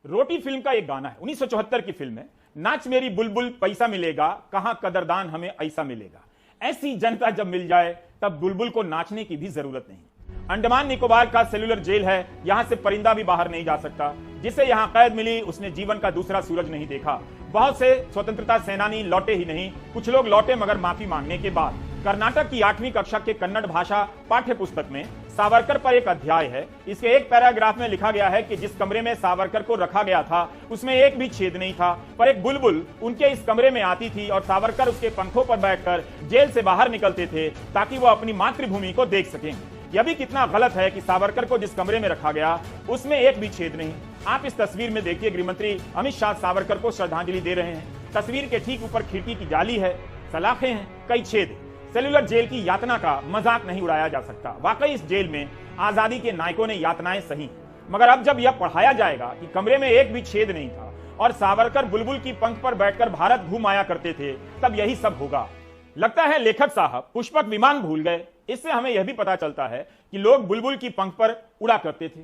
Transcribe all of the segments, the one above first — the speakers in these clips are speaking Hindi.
रोटी फिल्म का एक गाना है, 1974 की फिल्म है। नाच मेरी बुलबुल पैसा मिलेगा, कहां कदरदान हमें ऐसा मिलेगा। ऐसी जनता जब मिल जाए तब बुलबुल को नाचने की भी जरूरत नहीं। अंडमान निकोबार का सेलुलर जेल है, यहां से परिंदा भी बाहर नहीं जा सकता। जिसे यहां कैद मिली उसने जीवन का दूसरा सूरज नहीं देखा। बहुत से स्वतंत्रता सेनानी लौटे ही नहीं, कुछ लोग लौटे मगर माफी मांगने के बाद। कर्नाटक की 8वीं कक्षा के कन्नड़ भाषा पाठ्य पुस्तक में सावरकर पर एक अध्याय है। इसके एक पैराग्राफ में लिखा गया है कि जिस कमरे में सावरकर को रखा गया था उसमें एक भी छेद नहीं था, पर एक बुलबुल उनके इस कमरे में आती थी और सावरकर उसके पंखों पर बैठकर जेल से बाहर निकलते थे ताकि वो अपनी मातृभूमि को देख सकें। यह भी कितना गलत है कि सावरकर को जिस कमरे में रखा गया उसमें एक भी छेद नहीं। आप इस तस्वीर में देखिए, गृहमंत्री अमित शाह सावरकर को श्रद्धांजलि दे रहे हैं। तस्वीर के ठीक ऊपर खिड़की की जाली है, सलाखें हैं, कई छेद। सेलुलर जेल की यातना का मजाक नहीं उड़ाया जा सकता। वाकई इस जेल में आजादी के नायकों ने यातनाएं सही, मगर अब जब यह पढ़ाया जाएगा कि कमरे में एक भी छेद नहीं था और सावरकर बुलबुल की पंख पर बैठकर भारत घूम आया करते थे, तब यही सब होगा। लगता है लेखक साहब पुष्पक विमान भूल गए। इससे हमें यह भी पता चलता है कि लोग बुलबुल की पंख पर उड़ा करते थे।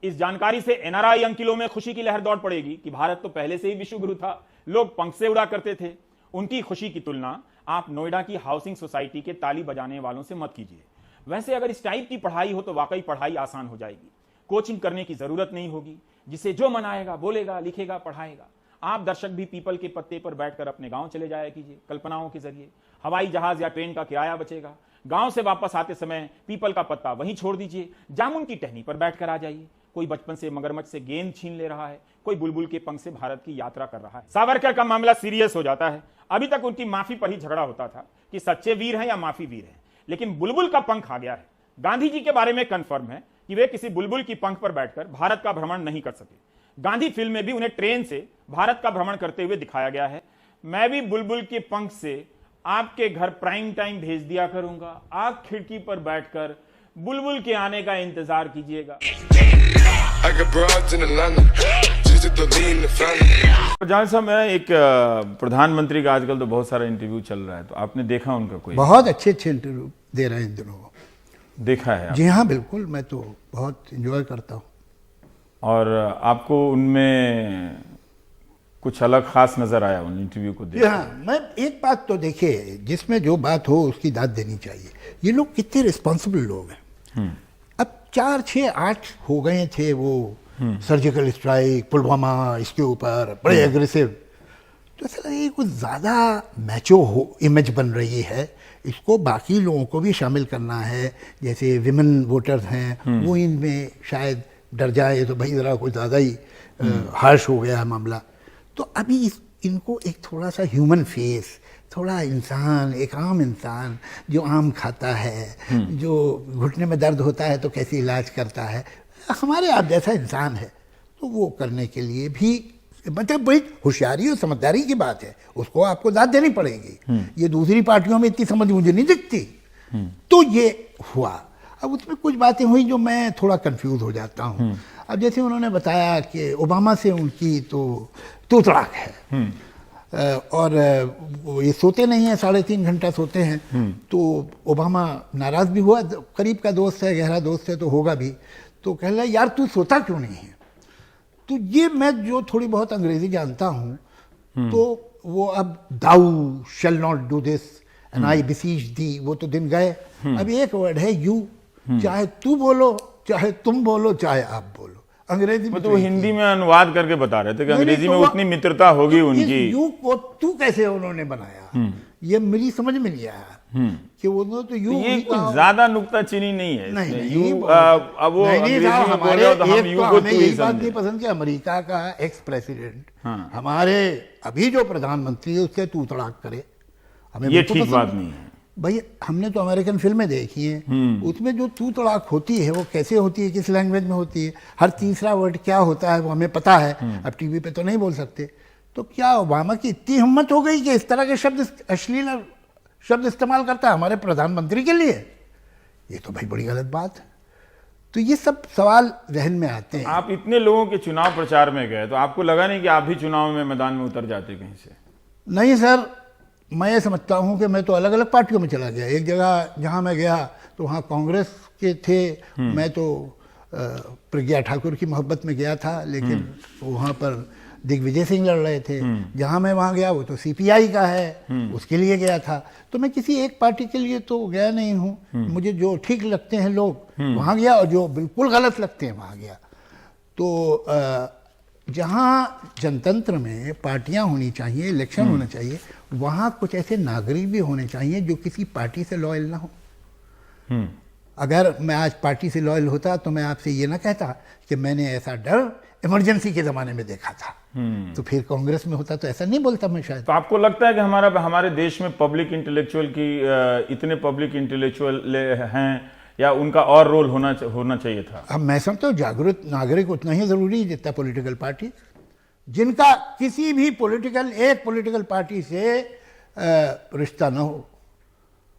इस जानकारी से एनआरआई अंकिलों में खुशी की लहर दौड़ पड़ेगी कि भारत तो पहले से ही विश्व गुरु था, लोग पंख से उड़ा करते थे। उनकी खुशी की तुलना आप नोएडा की हाउसिंग सोसाइटी के ताली बजाने वालों से मत कीजिए। वैसे अगर इस टाइप की पढ़ाई हो तो वाकई पढ़ाई आसान हो जाएगी। कोचिंग करने की जरूरत नहीं होगी, जिसे जो मन आएगा बोलेगा, लिखेगा, पढ़ाएगा। आप दर्शक भी पीपल के पत्ते पर बैठकर अपने गांव चले जाया कीजिए। कल्पनाओं के जरिए हवाई जहाज या ट्रेन का किराया बचेगा। गांव से वापस आते समय पीपल का पत्ता वहीं छोड़ दीजिए, जामुन की टहनी पर बैठकर आ जाइए। कोई बचपन से मगरमच्छ से गेंद छीन ले रहा है, कोई बुलबुल के पंख से भारत की यात्रा कर रहा है। सावरकर का मामला सीरियस हो जाता है। अभी तक उनकी माफी पर ही झगड़ा होता था कि सच्चे वीर हैं या माफी वीर हैं, लेकिन बुलबुल का पंख आ गया है। गांधी जी के बारे में कंफर्म है कि वे किसी बुलबुल की पंख पर बैठकर भारत का भ्रमण नहीं कर सके। गांधी फिल्म में भी उन्हें ट्रेन से भारत का भ्रमण करते हुए दिखाया गया है। मैं भी बुलबुल के पंख से आपके घर प्राइम टाइम भेज दिया करूंगा, आप खिड़की पर बैठकर बुलबुल के आने का इंतजार कीजिएगा। जान साहब, मैं एक प्रधानमंत्री का आजकल तो बहुत सारा इंटरव्यू चल रहा है, तो आपने देखा उनका कोई? बहुत अच्छे इंटरव्यू दे रहे हैं इन दिनों। देखा है? जी हाँ, बिल्कुल, मैं तो बहुत एंजॉय करता हूँ। और आपको उनमें कुछ अलग खास नजर आया उन इंटरव्यू को देख? हाँ, मैं एक बात तो देखिए, जिसमें जो बात हो उसकी दाद देनी चाहिए। ये लोग कितने रिस्पॉन्सिबल लोग हैं। अब 4, 6, 8 हो गए थे वो सर्जिकल स्ट्राइक, पुलवामा, इसके ऊपर बड़े एग्रेसिव। तो ऐसा लगे कुछ ज़्यादा मैचो हो इमेज बन रही है। इसको बाकी लोगों को भी शामिल करना है। जैसे विमेन वोटर्स हैं, वो इनमें शायद डर जाए तो भाई ज़रा कुछ ज़्यादा ही हार्श हो गया है मामला। तो अभी इनको एक थोड़ा सा ह्यूमन फेस, थोड़ा इंसान, एक आम इंसान जो आम खाता है, जो घुटने में दर्द होता है तो कैसे इलाज करता है, हमारे आप जैसा इंसान है, तो वो करने के लिए भी मतलब बड़ी होशियारी और समझदारी की बात है। उसको आपको दाद देनी पड़ेगी। ये दूसरी पार्टियों में इतनी समझ मुझे नहीं दिखती। तो ये हुआ। अब उसमें कुछ बातें हुई जो मैं थोड़ा कंफ्यूज हो जाता हूँ। अब जैसे उन्होंने बताया कि ओबामा से उनकी तो तड़ाक है, और ये सोते नहीं हैं, 3.5 घंटा सोते हैं। तो ओबामा नाराज भी हुआ, करीब का दोस्त है, गहरा दोस्त है, तो होगा भी। तो कह रहा यार तू सोता क्यों नहीं है। तो ये मैं जो थोड़ी बहुत अंग्रेजी जानता हूँ, तो वो अब thou shalt not do this and I beseech thee, वो तो दिन गए। अब एक वर्ड है यू, चाहे तू बोलो, चाहे तुम बोलो, चाहे आप बोलो। अंग्रेजी में तो हिंदी में अनुवाद करके बता रहे थे कि अंग्रेजी में उतनी मित्रता होगी उनकी। यू को तू कैसे उन्होंने बनाया, ये मेरी समझ में नहीं आया कि वो तो यू। ये कुछ ज्यादा नुक्ताचीनी नहीं है। नहीं, यू अब वो अंग्रेजी में बोल रहे हो तो हम यू को तू ही बात नहीं पसंद कि अमेरिका का एक्स प्रेसिडेंट हमारे अभी जो प्रधानमंत्री है उससे तू तड़ाक करे, हमें ये ठीक बात नहीं है भाई। हमने तो अमेरिकन फिल्में देखी हैं, उसमें जो तू तड़ाक होती है वो कैसे होती है, किस लैंग्वेज में होती है, हर तीसरा वर्ड क्या होता है वो हमें पता है। अब टीवी पे तो नहीं बोल सकते। तो क्या ओबामा की इतनी हिम्मत हो गई कि इस तरह के शब्द, अश्लील शब्द इस्तेमाल करता है हमारे प्रधानमंत्री के लिए? ये तो भाई बड़ी गलत बात है। तो ये सब सवाल जहन में आते हैं। आप इतने लोगों के चुनाव प्रचार में गए, तो आपको लगा नहीं कि आप भी चुनाव में मैदान में उतर जाते कहीं से? नहीं सर, मैं ये समझता हूँ कि मैं तो अलग अलग पार्टियों में चला गया। एक जगह जहाँ मैं गया तो वहाँ कांग्रेस के थे, मैं तो प्रज्ञा ठाकुर की मोहब्बत में गया था, लेकिन वहाँ पर दिग्विजय सिंह लड़ रहे थे। जहाँ मैं वहाँ गया वो तो सीपीआई का है, उसके लिए गया था। तो मैं किसी एक पार्टी के लिए तो गया नहीं हूँ। मुझे जो ठीक लगते हैं लोग वहाँ गया, और जो बिल्कुल गलत लगते हैं वहाँ गया। तो जहाँ जनतंत्र में पार्टियाँ होनी चाहिए, इलेक्शन होना चाहिए, वहाँ कुछ ऐसे नागरिक भी होने चाहिए जो किसी पार्टी से लॉयल ना हो। अगर मैं आज पार्टी से लॉयल होता तो मैं आपसे ये ना कहता कि मैंने ऐसा डर इमरजेंसी के ज़माने में देखा था। तो फिर कांग्रेस में होता तो ऐसा नहीं बोलता मैं शायद। तो आपको लगता है कि हमारे देश में पब्लिक इंटेलेक्चुअल की इतने पब्लिक इंटेलेक्चुअल हैं, या उनका और रोल होना चाहिए था? अब मैं समझता हूँ जागरूक नागरिक उतना ही ज़रूरी है जितना पॉलिटिकल पार्टी। जिनका किसी भी एक पॉलिटिकल पार्टी से रिश्ता ना हो।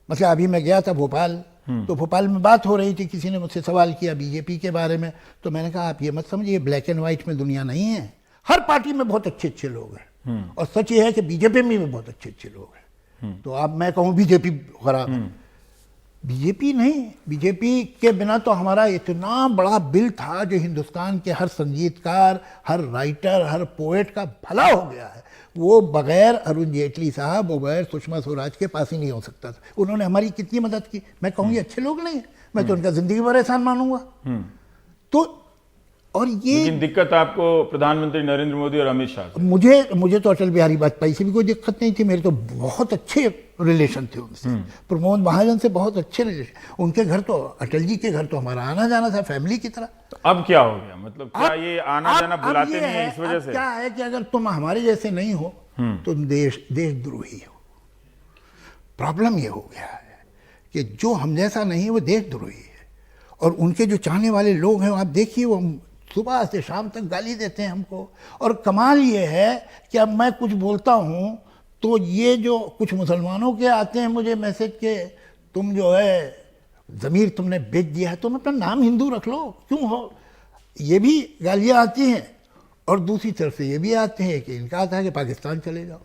मतलब अभी मैं गया था भोपाल, तो भोपाल में बात हो रही थी, किसी ने मुझसे सवाल किया बीजेपी के बारे में, तो मैंने कहा आप ये मत समझिए ब्लैक एंड व्हाइट में दुनिया नहीं है। हर पार्टी में बहुत अच्छे अच्छे लोग हैं, और सच ये है कि बीजेपी में भी बहुत अच्छे अच्छे लोग हैं। तो अब मैं कहूँ बीजेपी खराब है, बीजेपी नहीं। बीजेपी के बिना तो हमारा इतना बड़ा बिल था जो हिंदुस्तान के हर संगीतकार, हर राइटर, हर पोएट का भला हो गया है। वो बगैर अरुण जेटली साहब, बगैर सुषमा स्वराज के पास ही नहीं हो सकता था। उन्होंने हमारी कितनी मदद की। मैं कहूँगी अच्छे लोग नहीं है, मैं तो उनका जिंदगी भर एहसान मानूंगा। तो और ये लेकिन दिक्कत आपको प्रधानमंत्री नरेंद्र मोदी और अमित शाह से? मुझे तो अटल बिहारी वाजपेयी से भी कोई दिक्कत नहीं थी। मेरे तो बहुत अच्छे रिलेशन थे उनसे। प्रमोद महाजन से बहुत अच्छे रिलेशन। उनके घर तो, अटल जी के घर तो हमारा आना जाना था फैमिली की तरह। तो अब क्या हो गया? मतलब क्या ये आना जाना बुलाते नहीं है इस वजह से? क्या है कि अगर तुम हमारे जैसे नहीं हो तो देशद्रोही हो। प्रॉब्लम ये हो गया है कि जो हम जैसा नहीं है वो देशद्रोही है। और उनके जो चाहने वाले लोग हैं, आप देखिए, वो सुबह से शाम तक गाली देते हैं हमको। और कमाल ये है कि अब मैं कुछ बोलता हूँ तो ये जो कुछ मुसलमानों के आते हैं मुझे मैसेज के, तुम जो है ज़मीर तुमने बेच दिया है, तुम अपना नाम हिंदू रख लो, क्यों हो। ये भी गालियाँ आती हैं। और दूसरी तरफ से ये भी आते हैं कि इनका आता है कि पाकिस्तान चले जाओ।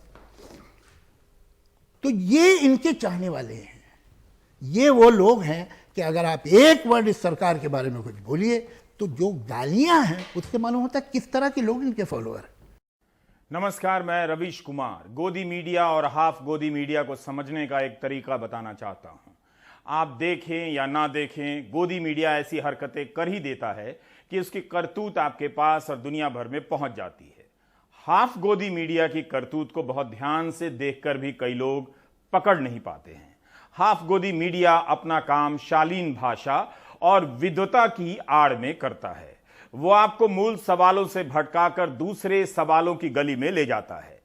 तो ये इनके चाहने वाले हैं। ये वो लोग हैं कि अगर आप एक वर्ड इस सरकार के बारे में कुछ बोलिए तो जो गालियां हैं उससे मालूम होता है किस तरह के लोग इनके फॉलोअर हैं। नमस्कार, मैं रवीश कुमार। गोदी मीडिया और हाफ गोदी मीडिया को समझने का एक तरीका बताना चाहता हूं। आप देखें या ना देखें, गोदी मीडिया ऐसी हरकतें कर ही देता है कि उसकी करतूत आपके पास और दुनिया भर में पहुंच जाती है। हाफ गोदी मीडिया की करतूत को बहुत ध्यान से देखकर भी कई लोग पकड़ नहीं पाते हैं। हाफ गोदी मीडिया अपना काम शालीन भाषा और विद्वता की आड़ में करता है। वो आपको मूल सवालों से भटकाकर दूसरे सवालों की गली में ले जाता है।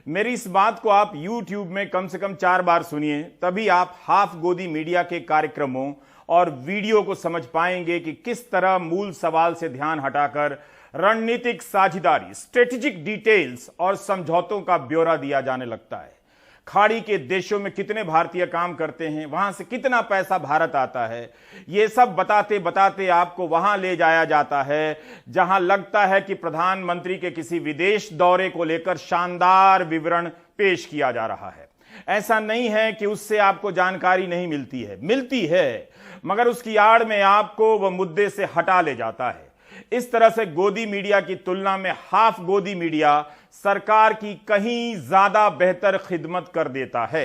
मेरी इस बात को आप YouTube में कम से कम 4 बार सुनिए, तभी आप हाफ गोदी मीडिया के कार्यक्रमों और वीडियो को समझ पाएंगे कि किस तरह मूल सवाल से ध्यान हटाकर रणनीतिक साझेदारी, स्ट्रेटेजिक डिटेल्स और समझौतों का ब्यौरा दिया जाने लगता है। खाड़ी के देशों में कितने भारतीय काम करते हैं, वहां से कितना पैसा भारत आता है, ये सब बताते बताते आपको वहां ले जाया जाता है जहां लगता है कि प्रधानमंत्री के किसी विदेश दौरे को लेकर शानदार विवरण पेश किया जा रहा है। ऐसा नहीं है कि उससे आपको जानकारी नहीं मिलती है, मगर उसकी आड़ में आपको वह मुद्दे से हटा ले जाता है। इस तरह से गोदी मीडिया की तुलना में हाफ गोदी मीडिया सरकार की कहीं ज्यादा बेहतर खिदमत कर देता है।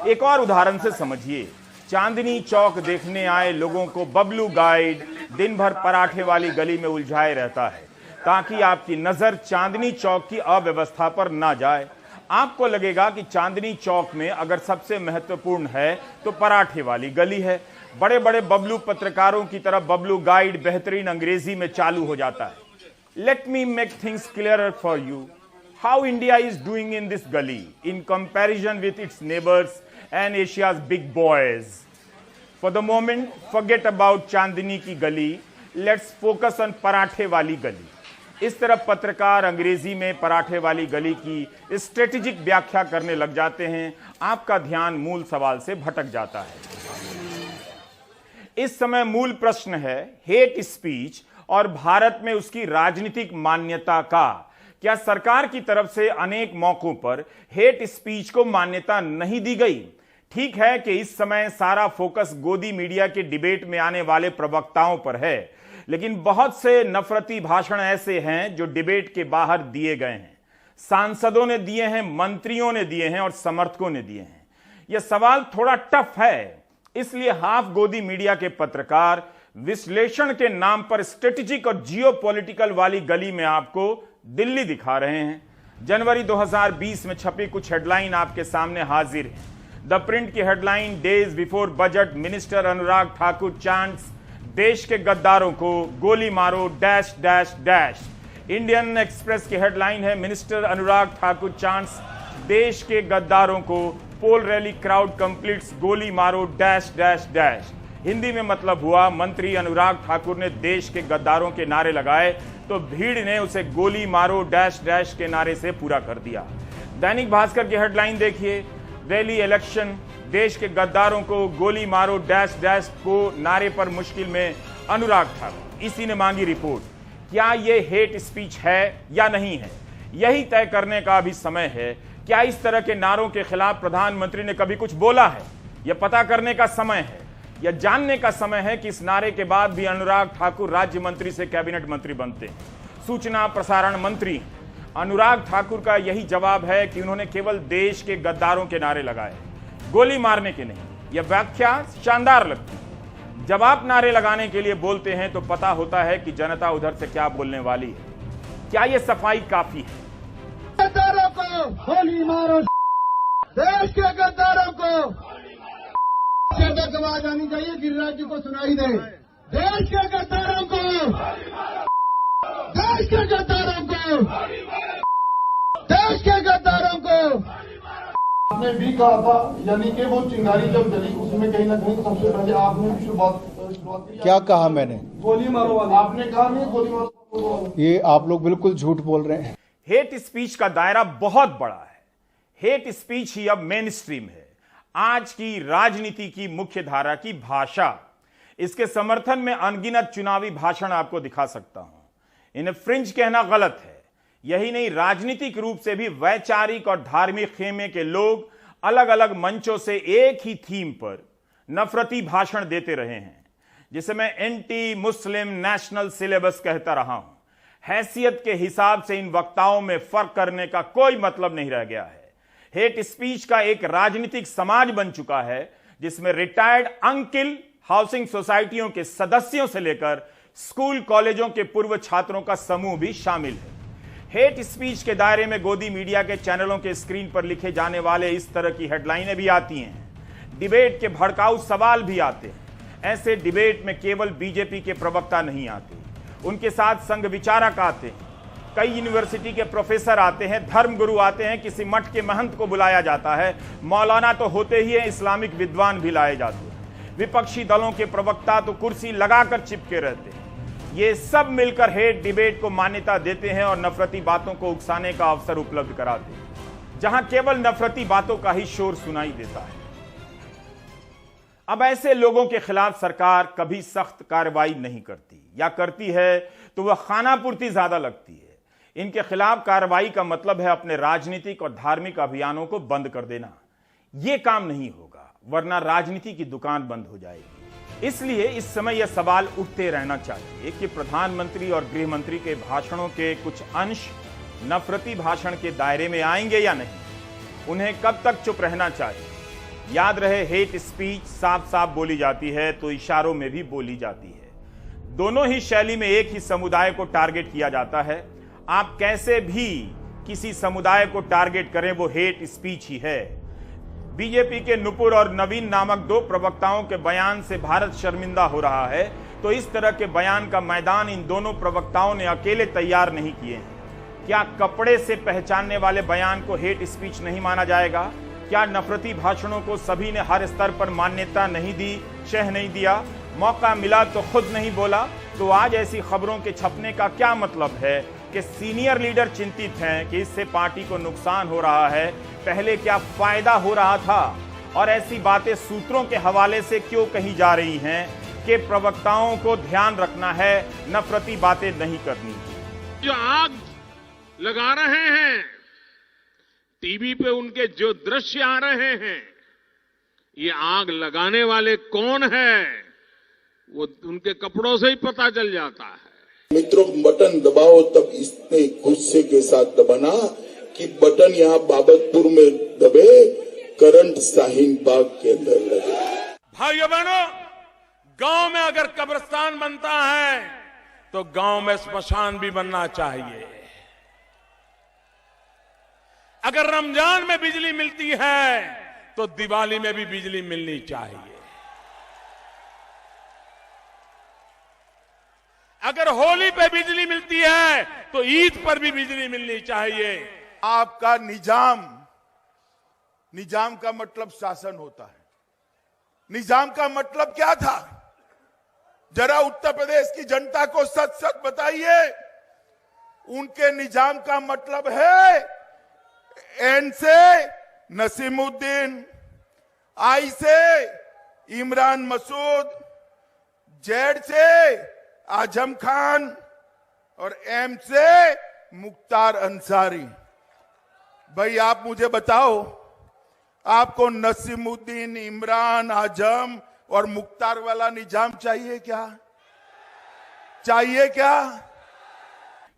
एक और उदाहरण से समझिए। चांदनी चौक देखने आए लोगों को बबलू गाइड दिन भर पराठे वाली गली में उलझाए रहता है ताकि आपकी नजर चांदनी चौक की अव्यवस्था पर ना जाए। आपको लगेगा कि चांदनी चौक में अगर सबसे महत्वपूर्ण है तो पराठे वाली गली है। बड़े बड़े बबलू पत्रकारों की तरह बबलू गाइड बेहतरीन अंग्रेजी में चालू हो जाता है। Let me make things clear for you how India is doing in this gali in comparison with its neighbours and Asia's big boys. For the moment forget about Chandni की गली, लेट्स फोकस ऑन पराठे वाली गली। इस तरह पत्रकार अंग्रेजी में पराठे वाली गली की स्ट्रेटेजिक व्याख्या करने लग जाते हैं। आपका ध्यान मूल सवाल से भटक जाता है। इस समय मूल प्रश्न है हेट स्पीच और भारत में उसकी राजनीतिक मान्यता का। क्या सरकार की तरफ से अनेक मौकों पर हेट स्पीच को मान्यता नहीं दी गई? ठीक है कि इस समय सारा फोकस गोदी मीडिया के डिबेट में आने वाले प्रवक्ताओं पर है, लेकिन बहुत से नफरती भाषण ऐसे हैं जो डिबेट के बाहर दिए गए हैं। सांसदों ने दिए हैं, मंत्रियों ने दिए हैं और समर्थकों ने दिए हैं। यह सवाल थोड़ा टफ है, इसलिए हाफ गोदी मीडिया के पत्रकार विश्लेषण के नाम पर स्ट्रेटेजिक और जियोपॉलिटिकल वाली गली में आपको दिल्ली दिखा रहे हैं। जनवरी 2020 में छपी कुछ हेडलाइन आपके सामने हाजिर है। द प्रिंट की headline, days before budget minister Anurag Thakur chants देश के गद्दारों को गोली मारो dash dash dash. Indian Express की हेडलाइन है, मिनिस्टर अनुराग ठाकुर चांट्स देश के गद्दारों को पोल रैली क्राउड कंप्लीट्स गोली मारो डैश डैश डैश। हिंदी में मतलब हुआ, मंत्री अनुराग ठाकुर ने देश के गद्दारों के नारे लगाए तो भीड़ ने उसे गोली मारो डैश डैश के नारे से पूरा कर दिया। दैनिक भास्कर की हेडलाइन देखिए, रैली इलेक्शन देश के गद्दारों को गोली मारो डैश डैश को नारे पर मुश्किल में अनुराग ठाकुर। इसी ने मांगी रिपोर्ट। क्या यह हेट स्पीच है या नहीं है, यही तय करने का अभी समय है। क्या इस तरह के नारों के खिलाफ प्रधानमंत्री ने कभी कुछ बोला है, यह पता करने का समय है। यह जानने का समय है कि इस नारे के बाद भी अनुराग ठाकुर राज्य मंत्री से कैबिनेट मंत्री बनते हैं, सूचना प्रसारण मंत्री। अनुराग ठाकुर का यही जवाब है कि उन्होंने केवल देश के गद्दारों के नारे लगाए, गोली मारने के नहीं। यह व्याख्या शानदार लगती है। जब आप नारे लगाने के लिए बोलते हैं तो पता होता है कि जनता उधर से क्या बोलने वाली है। क्या यह सफाई काफी है? गद्दारों को गोली मारो, देश के गद्दारों को तक आवाज आनी चाहिए, गिरिराज जी को सुनाई दे। देश के गद्दारों को, देश के गद्दारों को, देश के गद्दारों को। आपने भी कहा था, यानी कि वो चिंगारी जब जली उसमें कहीं ना कहीं सबसे पहले आपने भी शुरुआत की। क्या कहा मैंने? गोली मारो वाली आपने कहा नहीं, गोली मारो। ये आप लोग बिल्कुल झूठ बोल रहे हैं। हेट स्पीच का दायरा बहुत बड़ा है। हेट स्पीच ही अब मेन स्ट्रीम है, आज की राजनीति की मुख्य धारा की भाषा। इसके समर्थन में अनगिनत चुनावी भाषण आपको दिखा सकता हूं। इन्हें फ्रिंज कहना गलत है। यही नहीं, राजनीतिक रूप से भी वैचारिक और धार्मिक खेमे के लोग अलग अलग मंचों से एक ही थीम पर नफरती भाषण देते रहे हैं, जिसे मैं एंटी मुस्लिम नेशनल सिलेबस कहता रहा हूं। हैसियत के हिसाब से इन वक्ताओं में फर्क करने का कोई मतलब नहीं रह गया है। हेट स्पीच का एक राजनीतिक समाज बन चुका है, जिसमें रिटायर्ड अंकिल, हाउसिंग सोसाइटियों के सदस्यों से लेकर स्कूल कॉलेजों के पूर्व छात्रों का समूह भी शामिल है। हेट स्पीच के दायरे में गोदी मीडिया के चैनलों के स्क्रीन पर लिखे जाने वाले इस तरह की हेडलाइनें भी आती हैं। डिबेट के भड़काऊ सवाल भी आते हैं। ऐसे डिबेट में केवल बीजेपी के प्रवक्ता नहीं आते, उनके साथ संघ विचारक आते हैं, कई यूनिवर्सिटी के प्रोफेसर आते हैं, धर्मगुरु आते हैं, किसी मठ के महंत को बुलाया जाता है, मौलाना तो होते ही हैं, इस्लामिक विद्वान भी लाए जाते हैं। विपक्षी दलों के प्रवक्ता तो कुर्सी लगाकर चिपके रहते हैं। ये सब मिलकर हेट डिबेट को मान्यता देते हैं और नफरती बातों को उकसाने का अवसर उपलब्ध कराते हैं, जहां केवल नफरती बातों का ही शोर सुनाई देता है। अब ऐसे लोगों के खिलाफ सरकार कभी सख्त कार्रवाई नहीं करती, या करती है तो वह खानापुर्ती ज्यादा लगती है। इनके खिलाफ कार्रवाई का मतलब है अपने राजनीतिक और धार्मिक अभियानों को बंद कर देना। यह काम नहीं होगा, वरना राजनीति की दुकान बंद हो जाएगी। इसलिए इस समय यह सवाल उठते रहना चाहिए कि प्रधानमंत्री और गृह मंत्री के भाषणों के कुछ अंश नफरती भाषण के दायरे में आएंगे या नहीं। उन्हें कब तक चुप रहना चाहिए। याद रहे, हेट स्पीच साफ साफ बोली जाती है तो इशारों में भी बोली जाती है। दोनों ही शैली में एक ही समुदाय को टारगेट किया जाता है। आप कैसे भी किसी समुदाय को टारगेट करें, वो हेट स्पीच ही है। बीजेपी के नुपुर और नवीन नामक दो प्रवक्ताओं के बयान से भारत शर्मिंदा हो रहा है, तो इस तरह के बयान का मैदान इन दोनों प्रवक्ताओं ने अकेले तैयार नहीं किए हैं। क्या कपड़े से पहचानने वाले बयान को हेट स्पीच नहीं माना जाएगा? क्या नफरती भाषणों को सभी ने हर स्तर पर मान्यता नहीं दी, शह नहीं दिया? मौका मिला तो खुद नहीं बोला? तो आज ऐसी खबरों के छपने का क्या मतलब है कि सीनियर लीडर चिंतित हैं कि इससे पार्टी को नुकसान हो रहा है, पहले क्या फायदा हो रहा था? और ऐसी बातें सूत्रों के हवाले से क्यों कही जा रही हैं कि प्रवक्ताओं को ध्यान रखना है, नफरती बातें नहीं करनी। जो आग लगा रहे हैं, टीवी पे उनके जो दृश्य आ रहे हैं, ये आग लगाने वाले कौन है वो उनके कपड़ों से ही पता चल जाता है। मित्रों, बटन दबाओ तब इतने गुस्से के साथ दबाना कि बटन यहाँ बाबतपुर में दबे, करंट शाहीन बाग के अंदर लगे। भाइयों बहनों, गांव में अगर कब्रिस्तान बनता है तो गांव में स्मशान भी बनना चाहिए। अगर रमजान में बिजली मिलती है तो दिवाली में भी बिजली मिलनी चाहिए। अगर होली पे बिजली मिलती है तो ईद पर भी बिजली मिलनी चाहिए। आपका निजाम का मतलब शासन होता है। निजाम का मतलब क्या था? जरा उत्तर प्रदेश की जनता को सच सच बताइए। उनके निजाम का मतलब है एन से नसीमुद्दीन, आई से इमरान मसूद, जेड से आजम खान और एम से मुख्तार अंसारी। भाई आप मुझे बताओ, आपको नसीमुद्दीन, इमरान, आजम और मुख्तार वाला निजाम चाहिए क्या? चाहिए क्या?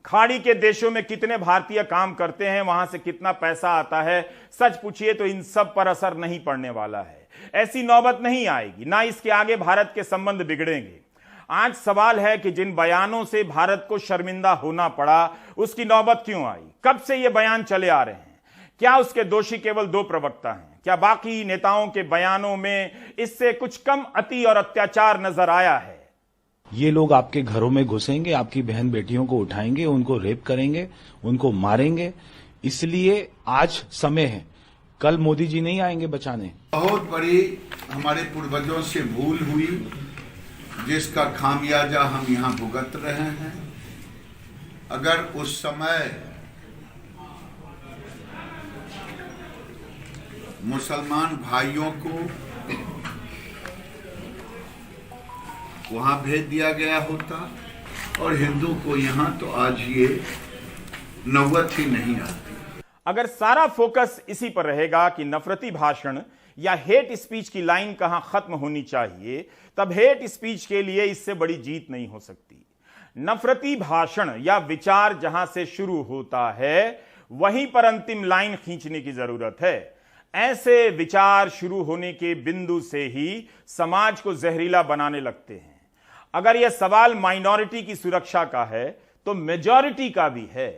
खाड़ी के देशों में कितने भारतीय काम करते हैं, वहां से कितना पैसा आता है, सच पूछिए तो इन सब पर असर नहीं पड़ने वाला है। ऐसी नौबत नहीं आएगी, ना इसके आगे भारत के संबंध बिगड़ेंगे। आज सवाल है कि जिन बयानों से भारत को शर्मिंदा होना पड़ा, उसकी नौबत क्यों आई? कब से ये बयान चले आ रहे हैं? क्या उसके दोषी केवल 2 प्रवक्ता हैं? क्या बाकी नेताओं के बयानों में इससे कुछ कम अति और अत्याचार नजर आया है? ये लोग आपके घरों में घुसेंगे, आपकी बहन बेटियों को उठाएंगे, उनको रेप करेंगे, उनको मारेंगे। इसलिए आज समय है, कल मोदी जी नहीं आएंगे बचाने। बहुत बड़ी हमारे पूर्वजों से भूल हुई, जिसका खामियाजा हम यहाँ भुगत रहे हैं। अगर उस समय मुसलमान भाइयों को वहां भेज दिया गया होता और हिंदू को यहां, तो आज ये नौबत ही नहीं आती। अगर सारा फोकस इसी पर रहेगा कि नफरती भाषण या हेट स्पीच की लाइन कहां खत्म होनी चाहिए, तब हेट स्पीच के लिए इससे बड़ी जीत नहीं हो सकती। नफरती भाषण या विचार जहां से शुरू होता है, वहीं पर अंतिम लाइन खींचने की जरूरत है। ऐसे विचार शुरू होने के बिंदु से ही समाज को जहरीला बनाने लगते हैं। अगर यह सवाल माइनॉरिटी की सुरक्षा का है तो मेजॉरिटी का भी है।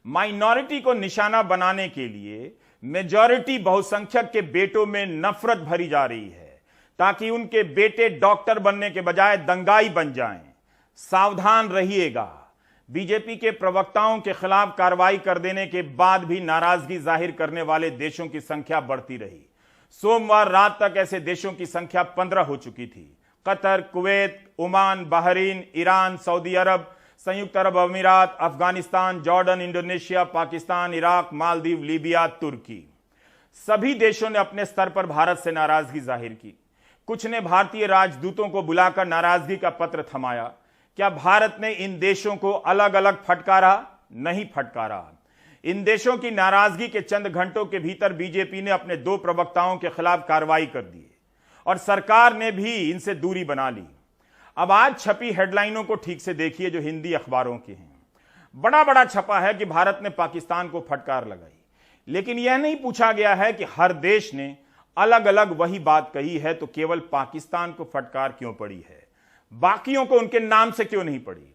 माइनॉरिटी को निशाना बनाने के लिए मेजॉरिटी बहुसंख्यक के बेटों में नफरत भरी जा रही है, ताकि उनके बेटे डॉक्टर बनने के बजाय दंगाई बन जाएं। सावधान रहिएगा। बीजेपी के प्रवक्ताओं के खिलाफ कार्रवाई कर देने के बाद भी नाराजगी जाहिर करने वाले देशों की संख्या बढ़ती रही। सोमवार रात तक ऐसे देशों की संख्या 15 हो चुकी थी। Qatar, Kuwait, Oman, Bahrain, Iran, Saudi Arab, संयुक्त अरब अमीरात, Afghanistan, Jordan, Indonesia, Pakistan, Iraq, Maldives, Libya, Turkey. सभी देशों ने अपने स्तर पर भारत से नाराजगी जाहिर की। कुछ ने भारतीय राजदूतों को बुलाकर नाराजगी का पत्र थमाया। क्या भारत ने इन देशों को अलग अलग फटकारा? नहीं फटकारा। इन देशों की नाराजगी के चंद घंटों के भीतर बीजेपी ने अपने 2 प्रवक्ताओं के खिलाफ कार्रवाई कर दी और सरकार ने भी इनसे दूरी बना ली। अब आज छपी हेडलाइनों को ठीक से देखिए, जो हिंदी अखबारों की हैं। बड़ा बड़ा छपा है कि भारत ने पाकिस्तान को फटकार लगाई, लेकिन यह नहीं पूछा गया है कि हर देश ने अलग अलग वही बात कही है, तो केवल पाकिस्तान को फटकार क्यों पड़ी है, बाकियों को उनके नाम से क्यों नहीं पड़ी।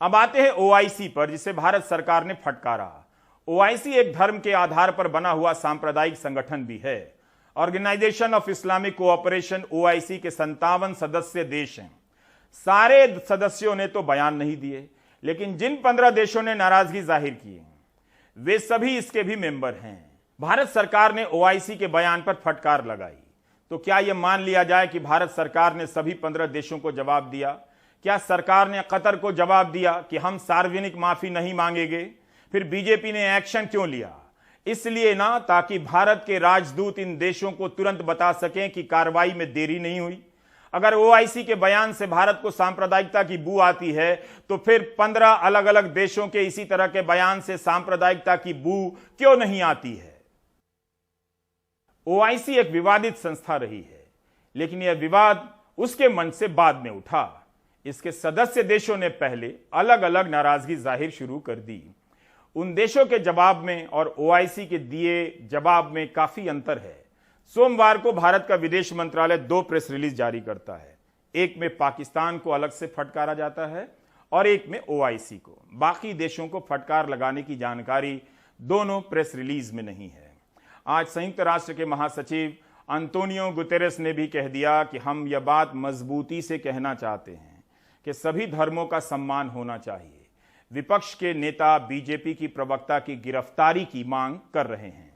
अब आते हैं ओआईसी पर, जिसे भारत सरकार ने फटकारा। ओआईसी एक धर्म के आधार पर बना हुआ सांप्रदायिक संगठन भी है। Organisation of Islamic Cooperation OIC के 57 सदस्य देश हैं। सारे सदस्यों ने तो बयान नहीं दिए, लेकिन जिन 15 देशों ने नाराजगी जाहिर की वे सभी इसके भी मेंबर हैं। भारत सरकार ने ओआईसी के बयान पर फटकार लगाई, तो क्या यह मान लिया जाए कि भारत सरकार ने सभी 15 देशों को जवाब दिया? क्या सरकार ने कतर को जवाब दिया कि हम सार्वजनिक माफी नहीं मांगेंगे? फिर बीजेपी ने एक्शन क्यों लिया? इसलिए ना, ताकि भारत के राजदूत इन देशों को तुरंत बता सकें कि कार्रवाई में देरी नहीं हुई। अगर ओआईसी के बयान से भारत को सांप्रदायिकता की बू आती है, तो फिर 15 अलग अलग देशों के इसी तरह के बयान से सांप्रदायिकता की बू क्यों नहीं आती है? ओआईसी एक विवादित संस्था रही है। लेकिन यह विवाद उसके मन से बाद में उठा। इसके सदस्य देशों ने पहले अलग अलग नाराजगी जाहिर शुरू कर दी। उन देशों के जवाब में और ओआईसी के दिए जवाब में काफी अंतर है। सोमवार को भारत का विदेश मंत्रालय 2 प्रेस रिलीज जारी करता है। एक में पाकिस्तान को अलग से फटकारा जाता है और एक में ओआईसी को। बाकी देशों को फटकार लगाने की जानकारी दोनों प्रेस रिलीज में नहीं है। आज संयुक्त राष्ट्र के महासचिव अंतोनियो गुतेरेस ने भी कह दिया कि हम यह बात मजबूती से कहना चाहते हैं कि सभी धर्मों का सम्मान होना चाहिए। विपक्ष के नेता बीजेपी की प्रवक्ता की गिरफ्तारी की मांग कर रहे हैं।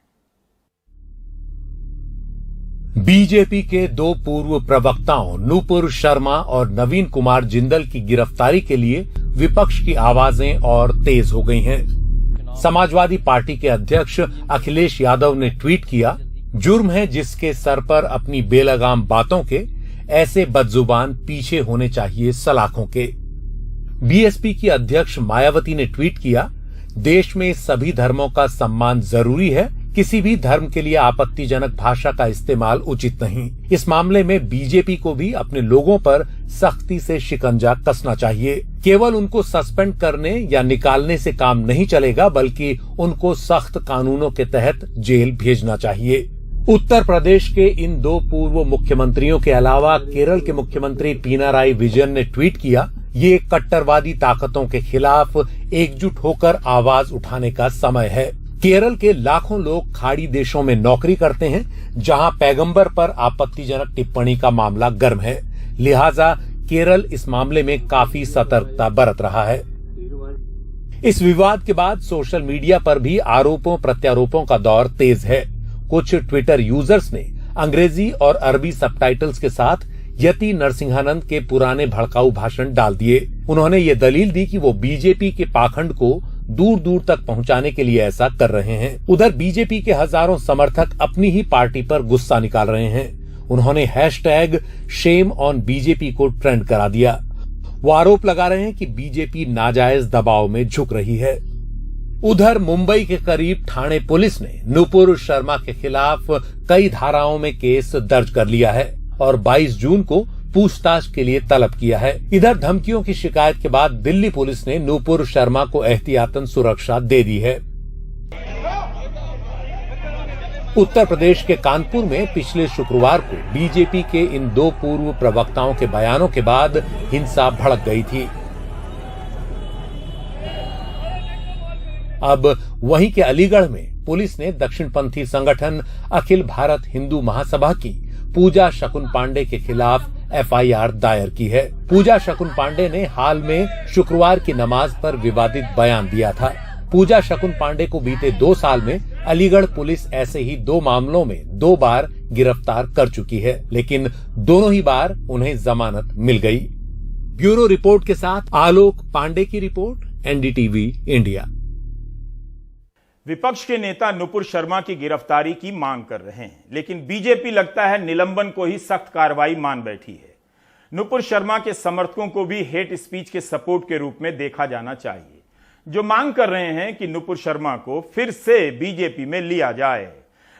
बीजेपी के 2 पूर्व प्रवक्ताओं नूपुर शर्मा और नवीन कुमार जिंदल की गिरफ्तारी के लिए विपक्ष की आवाजें और तेज हो गई हैं। समाजवादी पार्टी के अध्यक्ष अखिलेश यादव ने ट्वीट किया, जुर्म है जिसके सर पर अपनी बेलगाम बातों के, ऐसे बदजुबान पीछे होने चाहिए सलाखों के। बीएसपी की अध्यक्ष मायावती ने ट्वीट किया, देश में सभी धर्मों का सम्मान जरूरी है, किसी भी धर्म के लिए आपत्तिजनक भाषा का इस्तेमाल उचित नहीं। इस मामले में बीजेपी को भी अपने लोगों पर सख्ती से शिकंजा कसना चाहिए। केवल उनको सस्पेंड करने या निकालने से काम नहीं चलेगा, बल्कि उनको सख्त कानूनों के तहत जेल भेजना चाहिए। उत्तर प्रदेश के इन 2 पूर्व मुख्यमंत्रियों के अलावा केरल के मुख्यमंत्री पिनाराई विजयन ने ट्वीट किया, ये कट्टरवादी ताकतों के खिलाफ एकजुट होकर आवाज उठाने का समय है। केरल के लाखों लोग खाड़ी देशों में नौकरी करते हैं, जहां पैगंबर पर आपत्तिजनक टिप्पणी का मामला गर्म है। लिहाजा केरल इस मामले में काफी सतर्कता बरत रहा है। इस विवाद के बाद सोशल मीडिया पर भी आरोपों प्रत्यारोपों का दौर तेज है। कुछ ट्विटर यूजर्स ने अंग्रेजी और अरबी सबटाइटल्स के साथ यति नरसिंहानंद के पुराने भड़काऊ भाषण डाल दिए। उन्होंने ये दलील दी कि वो बीजेपी के पाखंड को दूर दूर तक पहुंचाने के लिए ऐसा कर रहे हैं। उधर बीजेपी के हजारों समर्थक अपनी ही पार्टी पर गुस्सा निकाल रहे हैं। उन्होंने #शेम ऑन बीजेपी को ट्रेंड करा दिया। वो आरोप लगा रहे हैं कि बीजेपी नाजायज दबाव में झुक रही है। उधर मुंबई के करीब ठाणे पुलिस ने नूपुर शर्मा के खिलाफ कई धाराओं में केस दर्ज कर लिया है और 22 जून को पूछताछ के लिए तलब किया है। इधर धमकियों की शिकायत के बाद दिल्ली पुलिस ने नूपुर शर्मा को एहतियातन सुरक्षा दे दी है। उत्तर प्रदेश के कानपुर में पिछले शुक्रवार को बीजेपी के इन 2 पूर्व प्रवक्ताओं के बयानों के बाद हिंसा भड़क गई थी। अब वहीं के अलीगढ़ में पुलिस ने दक्षिणपंथी संगठन अखिल भारत हिंदू महासभा की पूजा शकुन पांडे के खिलाफ एफआईआर दायर की है। पूजा शकुन पांडे ने हाल में शुक्रवार की नमाज पर विवादित बयान दिया था। पूजा शकुन पांडे को बीते 2 साल में अलीगढ़ पुलिस ऐसे ही 2 मामलों में 2 बार गिरफ्तार कर चुकी है, लेकिन दोनों ही बार उन्हें जमानत मिल गई। ब्यूरो रिपोर्ट के साथ आलोक पांडे की रिपोर्ट, एनडीटीवी इंडिया। विपक्ष के नेता नूपुर शर्मा की गिरफ्तारी की मांग कर रहे हैं, लेकिन बीजेपी लगता है निलंबन को ही सख्त कार्रवाई मान बैठी है। नूपुर शर्मा के समर्थकों को भी हेट स्पीच के सपोर्ट के रूप में देखा जाना चाहिए, जो मांग कर रहे हैं कि नूपुर शर्मा को फिर से बीजेपी में लिया जाए।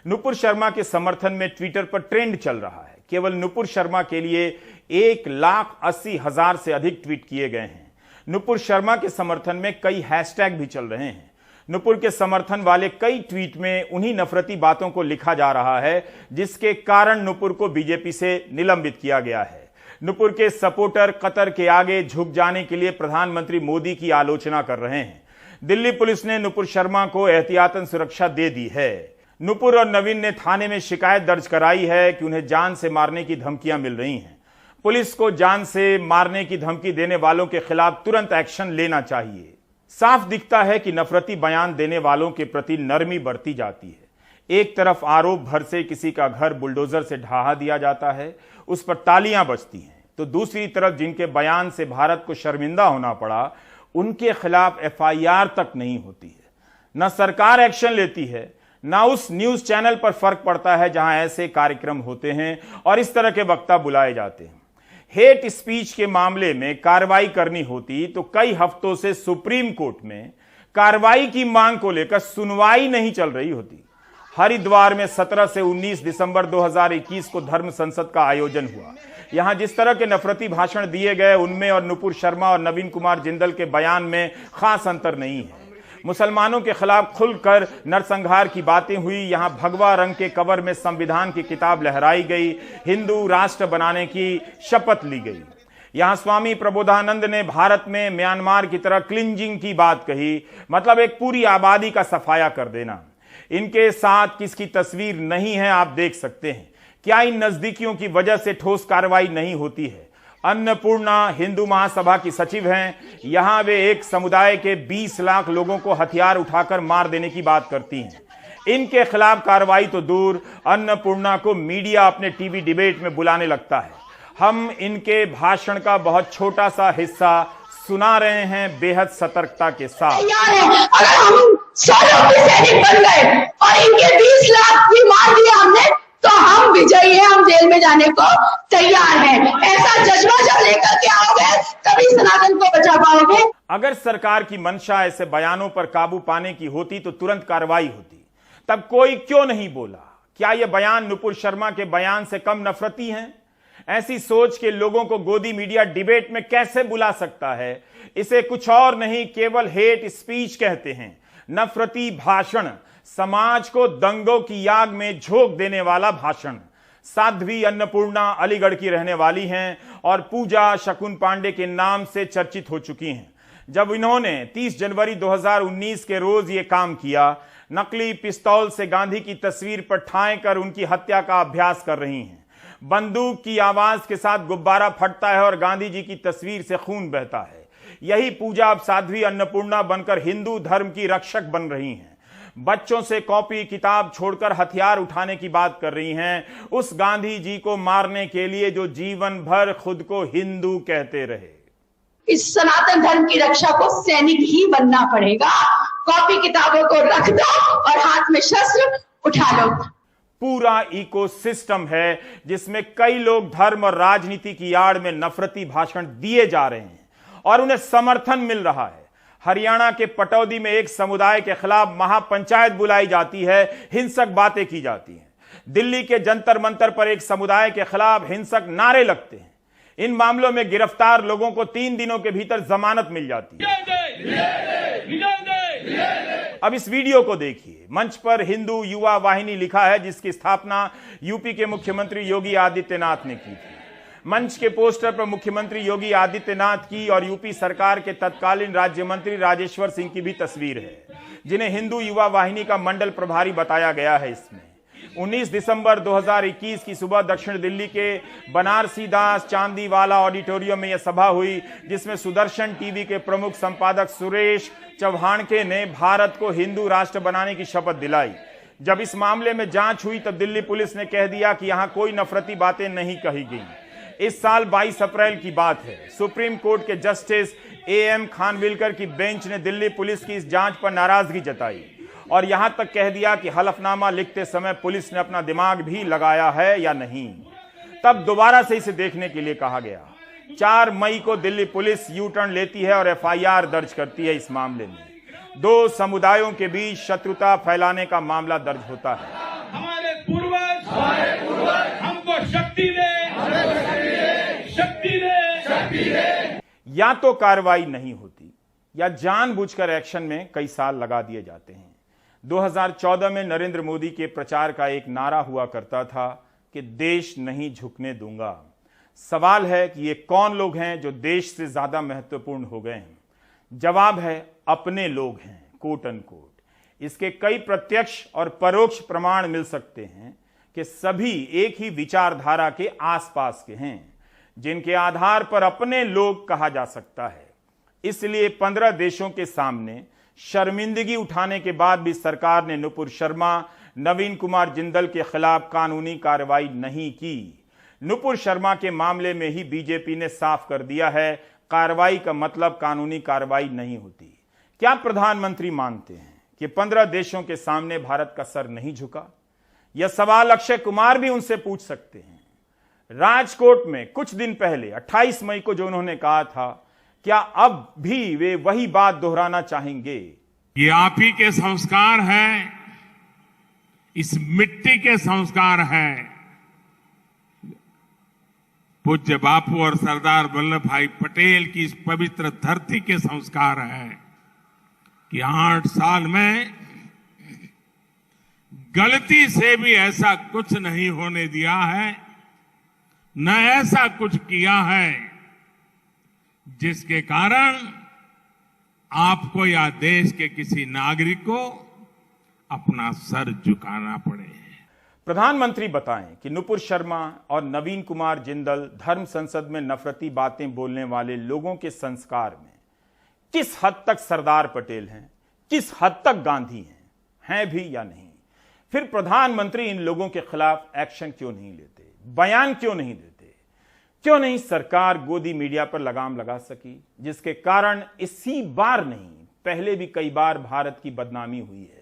नूपुर शर्मा के समर्थन में ट्विटर पर ट्रेंड चल रहा है। केवल नूपुर शर्मा के लिए 1,80,000 से अधिक ट्वीट किए गए हैं। नूपुर शर्मा के समर्थन में कई हैशटैग भी चल रहे हैं। नूपुर के समर्थन वाले कई ट्वीट में उन्हीं नफरती बातों को लिखा जा रहा है जिसके कारण नूपुर को बीजेपी से निलंबित किया गया है। नूपुर के सपोर्टर कतर के आगे झुक जाने के लिए प्रधानमंत्री मोदी की आलोचना कर रहे हैं। दिल्ली पुलिस ने नूपुर शर्मा को एहतियातन सुरक्षा दे दी है। नूपुर और नवीन ने थाने में शिकायत दर्ज कराई है कि उन्हें जान से मारने की धमकियां मिल रही हैं। पुलिस को जान से मारने की धमकी देने वालों के खिलाफ तुरंत एक्शन लेना चाहिए। साफ दिखता है कि नफरती बयान देने वालों के प्रति नरमी बरती जाती है। एक तरफ आरोप भर से किसी का घर बुलडोजर से ढहा दिया जाता है, उस पर तालियां बजती हैं, तो दूसरी तरफ जिनके बयान से भारत को शर्मिंदा होना पड़ा, उनके खिलाफ एफआईआर तक नहीं होती है। न सरकार एक्शन लेती है, न उस न्यूज चैनल पर फर्क पड़ता है जहां ऐसे कार्यक्रम होते हैं और इस तरह के वक्ता बुलाए जाते हैं। हेट स्पीच के मामले में कार्रवाई करनी होती तो कई हफ्तों से सुप्रीम कोर्ट में कार्रवाई की मांग को लेकर सुनवाई नहीं चल रही होती। हरिद्वार में 17 से 19 दिसंबर 2021 को धर्म संसद का आयोजन हुआ। यहां जिस तरह के नफरती भाषण दिए गए, उनमें और नुपुर शर्मा और नवीन कुमार जिंदल के बयान में खास अंतर नहीं है। मुसलमानों के खिलाफ खुलकर नरसंहार की बातें हुई। यहां भगवा रंग के कवर में संविधान की किताब लहराई गई, हिंदू राष्ट्र बनाने की शपथ ली गई। यहां स्वामी प्रबोधानंद ने भारत में म्यांमार की तरह क्लिंजिंग की बात कही, मतलब एक पूरी आबादी का सफाया कर देना। इनके साथ किसकी तस्वीर नहीं है आप देख सकते हैं। क्या इन नजदीकियों की वजह से ठोस कार्रवाई नहीं होती है? अन्नपूर्णा हिंदू महासभा की सचिव हैं। यहां वे एक समुदाय के 20 लाख लोगों को हथियार उठाकर मार देने की बात करती हैं। इनके खिलाफ कार्रवाई तो दूर, अन्नपूर्णा को मीडिया अपने टीवी डिबेट में बुलाने लगता है। हम इनके भाषण का बहुत छोटा सा हिस्सा सुना रहे हैं बेहद सतर्कता के साथ। अगर हम 100 लोग भी सैनिक बन गए और इनके 20 लाख भी मार दिया हमने, तो हम विजयी हैं, हम जेल में जाने को तैयार हैं। ऐसा जज्बा जब लेकर के आओगे तभी सनातन को बचा पाओगे। अगर सरकार की मंशा ऐसे बयानों पर काबू पाने की होती तो तुरंत कार्रवाई होती। तब कोई क्यों नहीं बोला? क्या यह बयान नुपुर शर्मा के बयान से कम नफरती हैं? ऐसी सोच के लोगों को गोदी मीडिया डिबेट में कैसे बुला सकता है? इसे कुछ और नहीं, केवल हेट स्पीच कहते हैं। नफरती भाषण, समाज को दंगों की आग में झोंक देने वाला भाषण। साध्वी अन्नपूर्णा अलीगढ़ की रहने वाली हैं और पूजा शकुन पांडे के नाम से चर्चित हो चुकी हैं। जब इन्होंने 30 जनवरी 2019 के रोज ये काम किया, नकली पिस्तौल से गांधी की तस्वीर पर ठाए कर उनकी हत्या का अभ्यास कर रही हैं। बंदूक की आवाज के साथ गुब्बारा फटता है और गांधी जी की तस्वीर से खून बहता है। यही पूजा अब साध्वी अन्नपूर्णा बनकर हिंदू धर्म की रक्षक बन रही हैं। बच्चों से कॉपी किताब छोड़कर हथियार उठाने की बात कर रही हैं, उस गांधी जी को मारने के लिए जो जीवन भर खुद को हिंदू कहते रहे। इस सनातन धर्म की रक्षा को सैनिक ही बनना पड़ेगा। कॉपी किताबों को रख दो और हाथ में शस्त्र उठा लो। पूरा इकोसिस्टम है जिसमें कई लोग धर्म और राजनीति की आड़ में नफरती भाषण दिए जा रहे हैं और उन्हें समर्थन मिल रहा है। हरियाणा के पटौदी में एक समुदाय के खिलाफ महापंचायत बुलाई जाती है, हिंसक बातें की जाती हैं। दिल्ली के जंतर मंतर पर एक समुदाय के खिलाफ हिंसक नारे लगते हैं। इन मामलों में गिरफ्तार लोगों को 3 दिनों के भीतर जमानत मिल जाती है। अब इस वीडियो को देखिए। मंच पर हिंदू युवा वाहिनी लिखा है, जिसकी स्थापना यूपी के मुख्यमंत्री योगी आदित्यनाथ ने की थी। मंच के पोस्टर पर मुख्यमंत्री योगी आदित्यनाथ की और यूपी सरकार के तत्कालीन राज्य मंत्री राजेश्वर सिंह की भी तस्वीर है, जिन्हें हिंदू युवा वाहिनी का मंडल प्रभारी बताया गया है। इसमें 19 दिसंबर 2021 की सुबह दक्षिण दिल्ली के बनारसी दास चांदीवाला ऑडिटोरियम में यह सभा हुई, जिसमें सुदर्शन टीवी के प्रमुख संपादक सुरेश चौहानके ने भारत को हिंदू राष्ट्र बनाने की शपथ दिलाई। जब इस मामले में जांच हुई तब दिल्ली पुलिस ने कह दिया कि यहां कोई नफरती बातें नहीं कही गई। इस साल 22 अप्रैल की बात है। सुप्रीम कोर्ट के जस्टिस AM खानविलकर की बेंच ने दिल्ली पुलिस की इस जांच पर नाराजगी जताई और यहां तक कह दिया कि हलफनामा लिखते समय पुलिस ने अपना दिमाग भी लगाया है या नहीं। तब दोबारा से इसे देखने के लिए कहा गया। 4 मई को दिल्ली पुलिस यू टर्न लेती है और FIR दर्ज करती है। इस मामले में 2 समुदायों के बीच शत्रुता फैलाने का मामला दर्ज होता है। हमारे पूर्वज हमको शक्ति दे, शक्ति दे। या तो कार्रवाई नहीं होती या जानबूझकर एक्शन में कई साल लगा दिए जाते हैं। 2014 में नरेंद्र मोदी के प्रचार का एक नारा हुआ करता था कि देश नहीं झुकने दूंगा। सवाल है कि ये कौन लोग हैं जो देश से ज्यादा महत्वपूर्ण हो गए हैं? जवाब है अपने लोग हैं, कोट अनकोट। इसके कई प्रत्यक्ष और परोक्ष प्रमाण मिल सकते हैं कि सभी एक ही विचारधारा के आसपास के हैं, जिनके आधार पर अपने लोग कहा जा सकता है। इसलिए 15 देशों के सामने शर्मिंदगी उठाने के बाद भी सरकार ने नुपुर शर्मा, नवीन कुमार जिंदल के खिलाफ कानूनी कार्रवाई नहीं की। नुपुर शर्मा के मामले में ही बीजेपी ने साफ कर दिया है, कार्रवाई का मतलब कानूनी कार्रवाई नहीं होती। क्या प्रधानमंत्री मानते हैं कि 15 देशों के सामने भारत का सर नहीं झुका? यह सवाल अक्षय कुमार भी उनसे पूछ सकते हैं। राजकोट में कुछ दिन पहले 28 मई को जो उन्होंने कहा था, क्या अब भी वे वही बात दोहराना चाहेंगे? ये आप ही के संस्कार हैं, इस मिट्टी के संस्कार हैं। पूज्य बापू और सरदार वल्लभ भाई पटेल की इस पवित्र धरती के संस्कार हैं कि 8 साल में गलती से भी ऐसा कुछ नहीं होने दिया है, न ऐसा कुछ किया है जिसके कारण आपको या देश के किसी नागरिक को अपना सर झुकाना पड़े। प्रधानमंत्री बताएं कि नुपुर शर्मा और नवीन कुमार जिंदल धर्म संसद में नफरती बातें बोलने वाले लोगों के संस्कार में किस हद तक सरदार पटेल हैं, किस हद तक गांधी हैं भी या नहीं। फिर प्रधानमंत्री इन लोगों के खिलाफ एक्शन क्यों नहीं लेते, बयान क्यों नहीं देते, क्यों नहीं सरकार गोदी मीडिया पर लगाम लगा सकी, जिसके कारण इसी बार नहीं पहले भी कई बार भारत की बदनामी हुई है।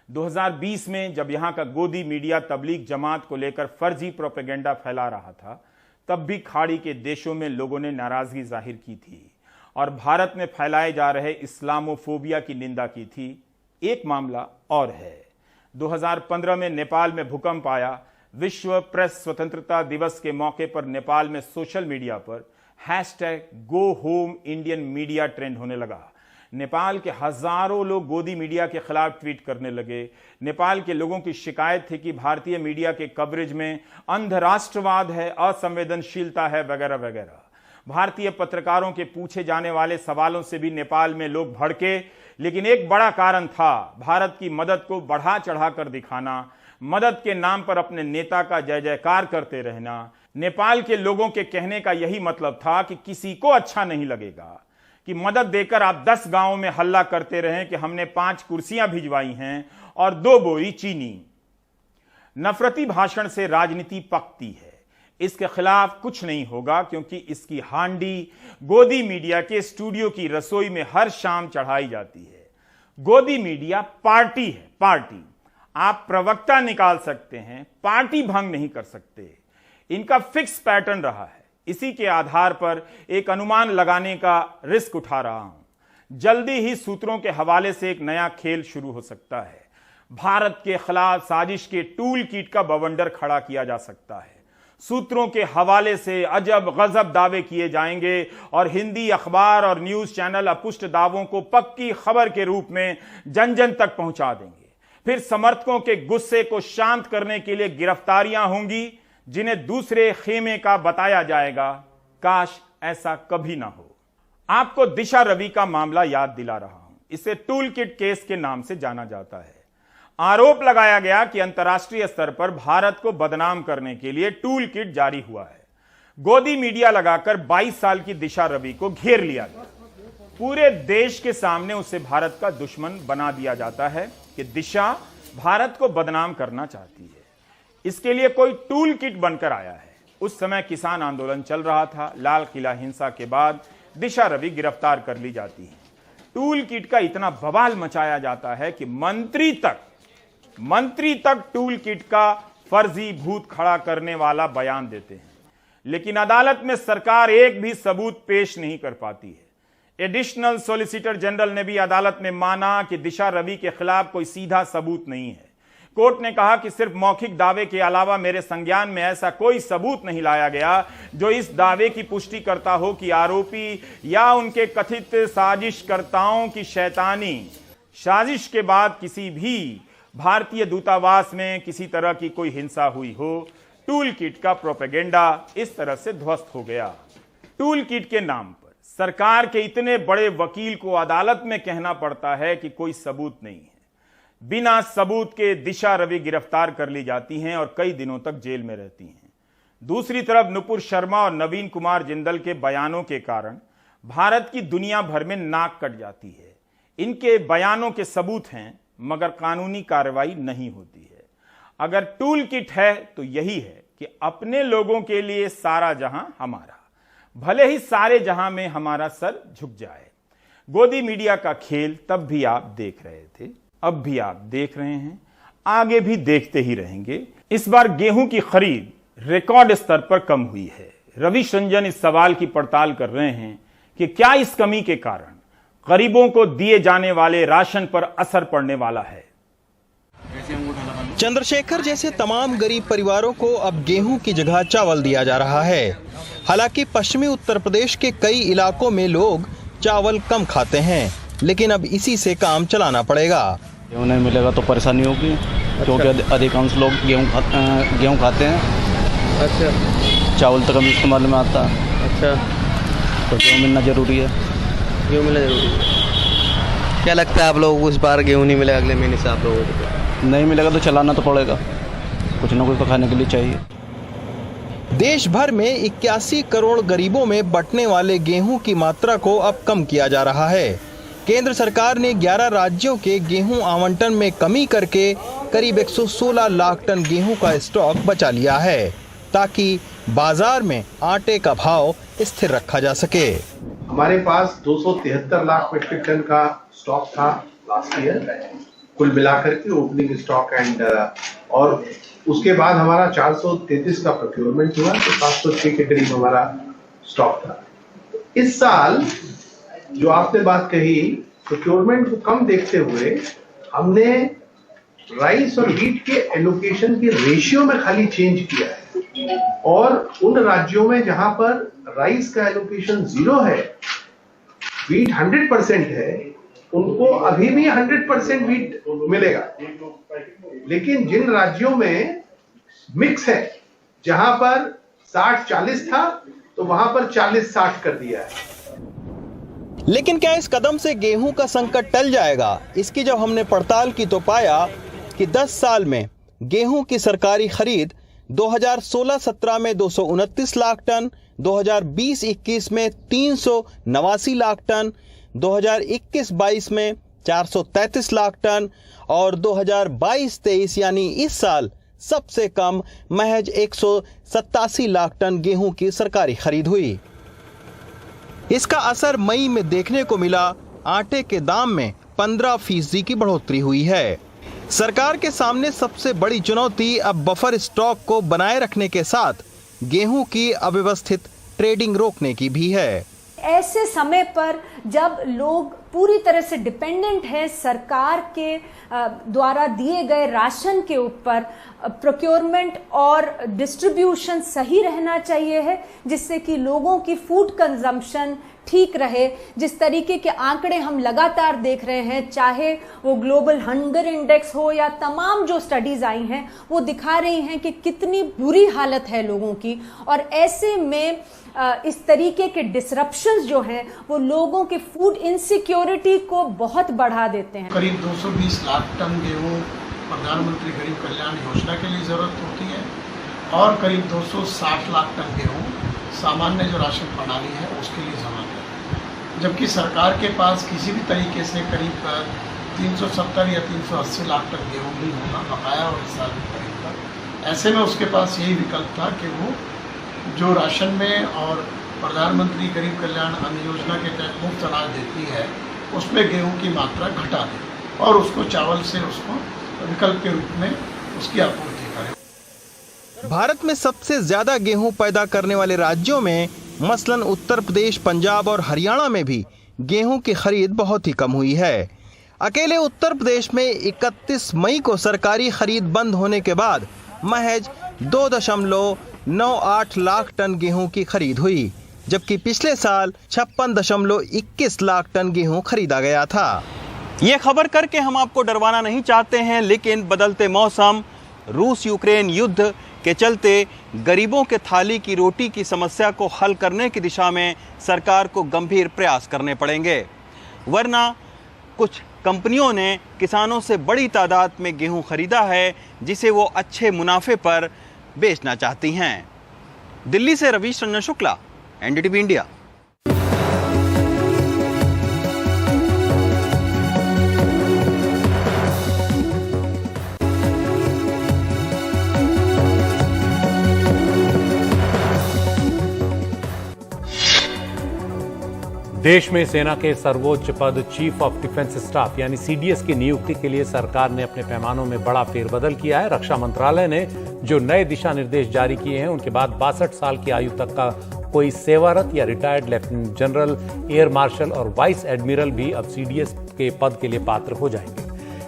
2020 में जब यहां का गोदी मीडिया तबलीग जमात को लेकर फर्जी प्रोपेगेंडा फैला रहा था, तब भी खाड़ी के देशों में लोगों ने नाराजगी जाहिर की थी और भारत में फैलाए जा रहे इस्लामोफोबिया की निंदा की थी। एक मामला और है, 2015 में नेपाल में भूकंप आया। विश्व प्रेस स्वतंत्रता दिवस के मौके पर नेपाल में सोशल मीडिया पर #GoHomeIndianMedia ट्रेंड होने लगा। नेपाल के हजारों लोग गोदी मीडिया के खिलाफ ट्वीट करने लगे। नेपाल के लोगों की शिकायत थी कि भारतीय मीडिया के कवरेज में अंधराष्ट्रवाद है, असंवेदनशीलता है, वगैरह वगैरह। भारतीय पत्रकारों के पूछे जाने वाले सवालों से भी नेपाल में लोग भड़के, लेकिन एक बड़ा कारण था भारत की मदद को बढ़ा चढ़ा कर दिखाना, मदद के नाम पर अपने नेता का जय जयकार करते रहना। नेपाल के लोगों के कहने का यही मतलब था कि किसी को अच्छा नहीं लगेगा कि मदद देकर आप 10 गांवों में हल्ला करते रहें कि हमने 5 कुर्सियां भिजवाई हैं और 2 बोरी चीनी। नफरती भाषण से राजनीति पकती है, इसके खिलाफ कुछ नहीं होगा, क्योंकि इसकी हांडी गोदी मीडिया के स्टूडियो की रसोई में हर शाम चढ़ाई जाती है। गोदी मीडिया पार्टी है, पार्टी। आप प्रवक्ता निकाल सकते हैं, पार्टी भंग नहीं कर सकते। इनका फिक्स पैटर्न रहा है, इसी के आधार पर एक अनुमान लगाने का रिस्क उठा रहा हूं। जल्दी ही सूत्रों के हवाले से एक नया खेल शुरू हो सकता है। भारत के खिलाफ साजिश के टूल किट का बवंडर खड़ा किया जा सकता है। सूत्रों के हवाले से अजब गजब दावे किए जाएंगे और हिंदी अखबार और न्यूज चैनल अपुष्ट दावों को पक्की खबर के रूप में जन जन तक पहुंचा देंगे। फिर समर्थकों के गुस्से को शांत करने के लिए गिरफ्तारियां होंगी, जिन्हें दूसरे खेमे का बताया जाएगा। काश ऐसा कभी ना हो। आपको दिशा रवि का मामला याद दिला रहा हूं। इसे टूल किट केस के नाम से जाना जाता है। आरोप लगाया गया कि अंतर्राष्ट्रीय स्तर पर भारत को बदनाम करने के लिए टूल किट जारी हुआ है। गोदी मीडिया लगाकर 22 साल की दिशा रवि को घेर लिया गया। पूरे देश के सामने उसे भारत का दुश्मन बना दिया जाता है कि दिशा भारत को बदनाम करना चाहती है। इसके लिए कोई टूल किट बनकर आया है। उस समय किसान आंदोलन चल रहा था। लाल किला हिंसा के बाद दिशा रवि गिरफ्तार कर ली जाती है। टूल किट का इतना बवाल मचाया जाता है कि मंत्री तक टूल किट का फर्जी भूत खड़ा करने वाला बयान देते हैं, लेकिन अदालत में सरकार एक भी सबूत पेश नहीं कर पाती है। एडिशनल सॉलिसिटर जनरल ने भी अदालत में माना कि दिशा रवि के खिलाफ कोई सीधा सबूत नहीं है। कोर्ट ने कहा कि सिर्फ मौखिक दावे के अलावा मेरे संज्ञान में ऐसा कोई सबूत नहीं लाया गया जो इस दावे की पुष्टि करता हो कि आरोपी या उनके कथित साजिशकर्ताओं की शैतानी साजिश के बाद किसी भी भारतीय दूतावास में किसी तरह की कोई हिंसा हुई हो। टूल किट का प्रोपेगेंडा इस तरह से ध्वस्त हो गया। टूल किट के नाम पर सरकार के इतने बड़े वकील को अदालत में कहना पड़ता है कि कोई सबूत नहीं है। बिना सबूत के दिशा रवि गिरफ्तार कर ली जाती हैं और कई दिनों तक जेल में रहती हैं। दूसरी तरफ नुपुर शर्मा और नवीन कुमार जिंदल के बयानों के कारण भारत की दुनिया भर में नाक कट जाती है। इनके बयानों के सबूत हैं, मगर कानूनी कार्रवाई नहीं होती है। अगर टूल किट है तो यही है कि अपने लोगों के लिए सारा जहां हमारा, भले ही सारे जहां में हमारा सर झुक जाए। गोदी मीडिया का खेल तब भी आप देख रहे थे, अब भी आप देख रहे हैं, आगे भी देखते ही रहेंगे। इस बार गेहूं की खरीद रिकॉर्ड स्तर पर कम हुई है। रविश रंजन इस सवाल की पड़ताल कर रहे हैं कि क्या इस कमी के कारण गरीबों को दिए जाने वाले राशन पर असर पड़ने वाला है। चंद्रशेखर जैसे तमाम गरीब परिवारों को अब गेहूं की जगह चावल दिया जा रहा है। हालांकि पश्चिमी उत्तर प्रदेश के कई इलाकों में लोग चावल कम खाते हैं, लेकिन अब इसी से काम चलाना पड़ेगा। गेहूँ नहीं मिलेगा तो परेशानी होगी, क्योंकि अधिकांश लोग गेहूँ खाते हैं। अच्छा। चावल तो कम इस्तेमाल में आता है। अच्छा। तो गेहूँ मिलना जरूरी है। गेहूँ मिलना जरूरी है। क्या लगता है आप लोगों को इस बार गेहूँ नहीं मिलेगा अगले महीने से आप लोगों को? नहीं मिलेगा तो चलाना तो पड़ेगा, कुछ ना कुछ तो खाने के लिए चाहिए। देश भर में 81 करोड़ गरीबों में बंटने वाले गेहूं की मात्रा को अब कम किया जा रहा है। केंद्र सरकार ने 11 राज्यों के गेहूं आवंटन में कमी करके करीब 116 लाख टन गेहूं का स्टॉक बचा लिया है, ताकि बाजार में आटे का भाव स्थिर रखा जा सके। हमारे पास 273 लाख मीट्रिक टन का स्टॉक था लास्ट ईयर, कुल मिलाकर के ओपनिंग स्टॉक एंड और उसके बाद हमारा 433 का प्रोक्योरमेंट हुआ, तो 706 के करीब हमारा स्टॉक था। इस साल जो आपने बात कही, प्रोक्योरमेंट को कम देखते हुए हमने राइस और व्हीट के एलोकेशन के रेशियो में खाली चेंज किया है, और उन राज्यों में जहां पर राइस का एलोकेशन 0 है, व्हीट 100% है, उनको अभी भी 100% व्हीट मिलेगा। लेकिन जिन राज्यों में मिक्स है, जहां पर 60-40 था, तो वहां पर 40-60 कर दिया है। लेकिन क्या इस कदम से गेहूं का संकट टल जाएगा? इसकी जब हमने पड़ताल की तो पाया कि 10 साल में गेहूं की सरकारी खरीद 2016-17 में 229 लाख टन, 2020-21 में 389 लाख टन, 2021-22 में 433 लाख टन और 2022-23 यानी इस साल सबसे कम महज 187 लाख टन गेहूं की सरकारी खरीद हुई। इसका असर मई में देखने को मिला। आटे के दाम में 15% की बढ़ोतरी हुई है। सरकार के सामने सबसे बड़ी चुनौती अब बफर स्टॉक को बनाए रखने के साथ गेहूं की अव्यवस्थित ट्रेडिंग रोकने की भी है। ऐसे समय पर जब लोग पूरी तरह से डिपेंडेंट हैं सरकार के द्वारा दिए गए राशन के ऊपर, प्रोक्योरमेंट और डिस्ट्रीब्यूशन सही रहना चाहिए है, जिससे कि लोगों की फूड कंजम्पशन ठीक रहे। जिस तरीके के आंकड़े हम लगातार देख रहे हैं, चाहे वो ग्लोबल हंगर इंडेक्स हो या तमाम जो स्टडीज आई हैं, वो दिखा रही हैं कि कितनी बुरी हालत है लोगों की। और ऐसे में इस तरीके के डिसरप्शंस जो हैं वो लोगों के फूड इनसिक्योरिटी को बहुत बढ़ा देते हैं। करीब 220 लाख टन गेहूं प्रधानमंत्री गरीब कल्याण योजना के लिए जरूरत होती है, और करीब 260 लाख टन गेहूं सामान्य जो राशन प्रणाली है उसके लिए जरूरत है। जबकि सरकार के पास किसी भी तरीके से करीब 370 या 380 लाख टन गेहूं नहीं होगा बकाया, और इस साल भी करीब ऐसे में उसके पास यही विकल्प था कि वो जो राशन में और प्रधानमंत्री गरीब कल्याण अन्न योजना के तहत मुफ्त अनाज देती है उसमें गेहूं की मात्रा घटा दे और उसको चावल से उसको विकल्प के रूप में उसकी आपूर्ति करे। भारत में सबसे ज्यादा गेहूं पैदा करने वाले राज्यों में मसलन उत्तर प्रदेश, पंजाब और हरियाणा में भी गेहूं की खरीद बहुत ही कम हुई है। अकेले उत्तर प्रदेश में 31 मई को सरकारी खरीद बंद होने के बाद महज 2.98 लाख टन गेहूं की खरीद हुई, जबकि पिछले साल 56.21 लाख टन गेहूं खरीदा गया था। ये खबर करके हम आपको डरवाना नहीं चाहते हैं, लेकिन बदलते मौसम, रूस यूक्रेन युद्ध के चलते गरीबों के थाली की रोटी की समस्या को हल करने की दिशा में सरकार को गंभीर प्रयास करने पड़ेंगे, वरना कुछ कंपनियों ने किसानों से बड़ी तादाद में गेहूं खरीदा है जिसे वो अच्छे मुनाफे पर बेचना चाहती हैं। दिल्ली से रवीश रंजन शुक्ला, एनडीटीवी इंडिया। देश में सेना के सर्वोच्च पद चीफ ऑफ डिफेंस स्टाफ यानी सीडीएस की नियुक्ति के लिए सरकार ने अपने पैमानों में बड़ा फेरबदल किया है। रक्षा मंत्रालय ने जो नए दिशा निर्देश जारी किए हैं उनके बाद 62 साल की आयु तक का कोई सेवारत या retired lieutenant general, air marshal और वाइस एडमिरल भी अब सीडीएस के पद के लिए पात्र हो जाएंगे।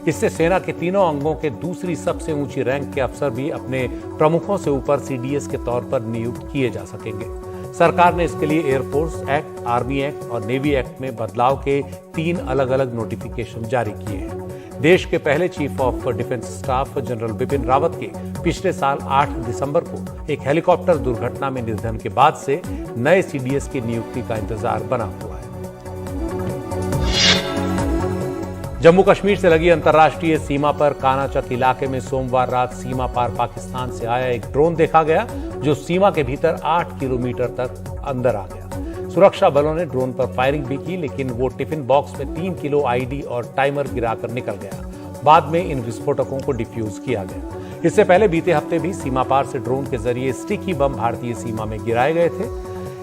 इससे सेना के तीनों अंगों के दूसरी सबसे ऊंची रैंक के अफसर भी अपने प्रमुखों से ऊपर सीडीएस के तौर पर नियुक्त किए जा सकेंगे। सरकार ने इसके लिए एयरफोर्स एक्ट, आर्मी एक्ट और नेवी एक्ट में बदलाव के 3 अलग-अलग नोटिफिकेशन जारी किए हैं। देश के पहले chief of defence staff general Bipin Rawat के पिछले साल 8 दिसंबर को एक हेलीकॉप्टर दुर्घटना में निधन के बाद से नए सीडीएस की नियुक्ति का इंतजार बना हुआ है। जम्मू कश्मीर से लगी अंतर्राष्ट्रीय सीमा पर कानाचक इलाके में सोमवार रात सीमा पार पाकिस्तान से आया एक ड्रोन देखा गया, जो सीमा के भीतर 8 किलोमीटर तक अंदर आ गया। सुरक्षा बलों ने ड्रोन पर फायरिंग भी की, लेकिन वो टिफिन बॉक्स में 3 किलो आईडी और टाइमर गिराकर निकल गया। बाद में इन विस्फोटकों को डिफ्यूज किया गया। इससे पहले बीते हफ्ते भी सीमा पार से ड्रोन के जरिए स्टिकी बम भारतीय सीमा में गिराए गए थे।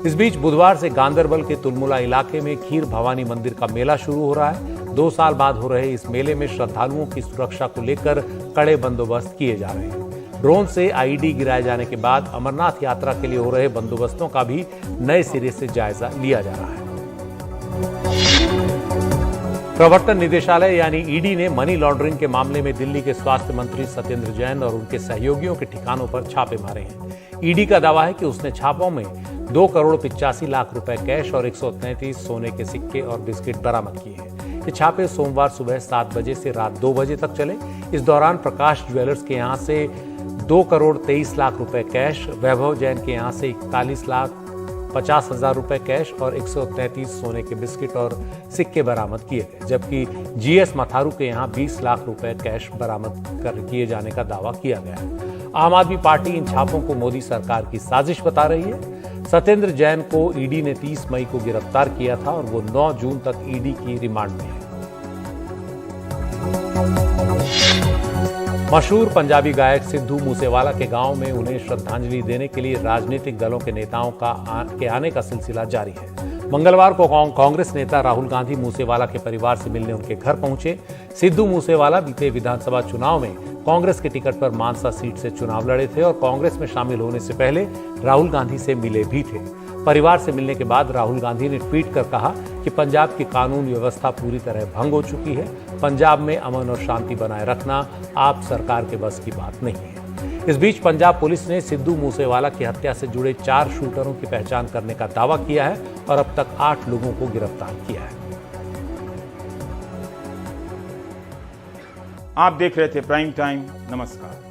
इस बीच बुधवार से गांदरबल के तुलमुला इलाके में खीर भवानी मंदिर का मेला शुरू हो रहा है। 2 साल बाद हो रहे इस मेले में श्रद्धालुओं की सुरक्षा को लेकर कड़े बंदोबस्त किए जा रहे हैं। ड्रोन से आईडी गिराए जाने के बाद अमरनाथ यात्रा के लिए हो रहे बंदोबस्तों का भी नए सिरे से जायजा लिया जा रहा है। प्रवर्तन निदेशालय यानी ईडी ने मनी लॉन्ड्रिंग के मामले में दिल्ली के स्वास्थ्य मंत्री सत्येंद्र जैन और उनके सहयोगियों के ठिकानों पर छापे मारे हैं। ईडी का दावा है कि उसने छापों में 2 करोड़ 85 लाख रुपए कैश और 133 सोने के सिक्के और बिस्किट बरामद किए हैं। ये छापे सोमवार सुबह 7 बजे से रात 2 बजे तक चले। इस दौरान प्रकाश ज्वेलर्स के यहां से 2 करोड़ 23 लाख रुपए कैश, वैभव जैन के यहां से 41 लाख 50 हजार रुपए कैश और 133 सोने के बिस्किट और सिक्के बरामद किए गए, जबकि जीएस मथारू के यहां 20 लाख रुपए कैश बरामद किए जाने का दावा किया गया है। आम आदमी पार्टी इन छापों को मोदी सरकार की साजिश बता रही है। सत्येंद्र जैन को ईडी ने 30 मई को गिरफ्तार किया था और वो 9 जून तक ईडी की रिमांड में है। मशहूर पंजाबी गायक सिद्धू मूसेवाला के गांव में उन्हें श्रद्धांजलि देने के लिए राजनीतिक दलों के नेताओं के आने का सिलसिला जारी है। मंगलवार को कांग्रेस नेता राहुल गांधी मूसेवाला के परिवार से मिलने उनके घर पहुंचे। सिद्धू मूसेवाला बीते विधानसभा चुनाव में कांग्रेस के टिकट पर मानसा सीट से चुनाव लड़े थे और कांग्रेस में शामिल होने से पहले राहुल गांधी से मिले भी थे। परिवार से मिलने के बाद राहुल गांधी ने ट्वीट कर कहा कि पंजाब की कानून व्यवस्था पूरी तरह भंग हो चुकी है। पंजाब में अमन और शांति बनाए रखना आप सरकार के बस की बात नहीं है। इस बीच पंजाब पुलिस ने सिद्धू मूसेवाला की हत्या से जुड़े 4 शूटरों की पहचान करने का दावा किया है और अब तक 8 लोगों को गिरफ्तार किया है। आप देख रहे थे प्राइम टाइम। नमस्कार।